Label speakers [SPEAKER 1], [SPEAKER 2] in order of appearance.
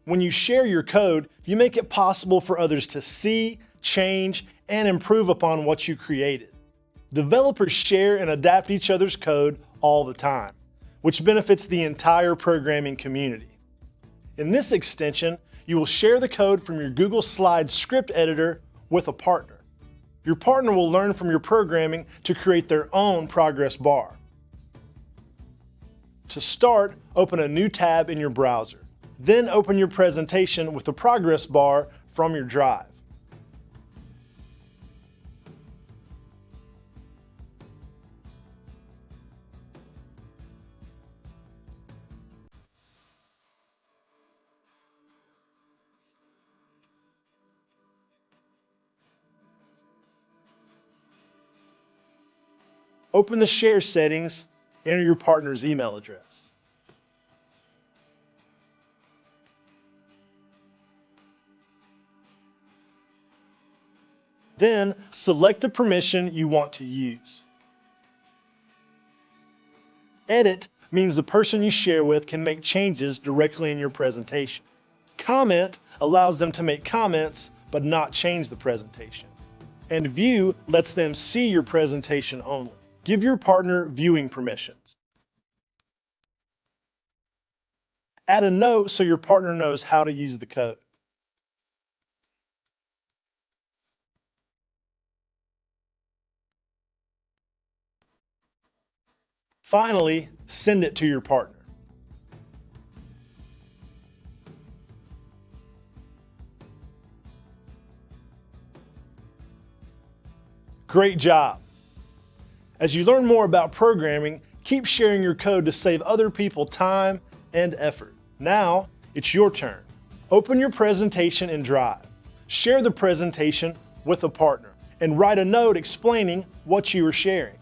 [SPEAKER 1] When you share your code, you make it possible for others to see, change, and improve upon what you created. Developers share and adapt each other's code all the time, which benefits the entire programming community. In this extension, you will share the code from your Google Slides script editor with a partner. Your partner will learn from your programming to create their own progress bar. To start, open a new tab in your browser. Then open your presentation with the progress bar from your drive. Open the share settings, enter your partner's email address. Then select the permission you want to use. Edit means the person you share with can make changes directly in your presentation. Comment allows them to make comments but not change the presentation. And View lets them see your presentation only. Give your partner viewing permissions. Add a note so your partner knows how to use the code. Finally, send it to your partner. Great job! As you learn more about programming, keep sharing your code to save other people time and effort. Now, it's your turn. Open your presentation in Drive. Share the presentation with a partner and write a note explaining what you are sharing.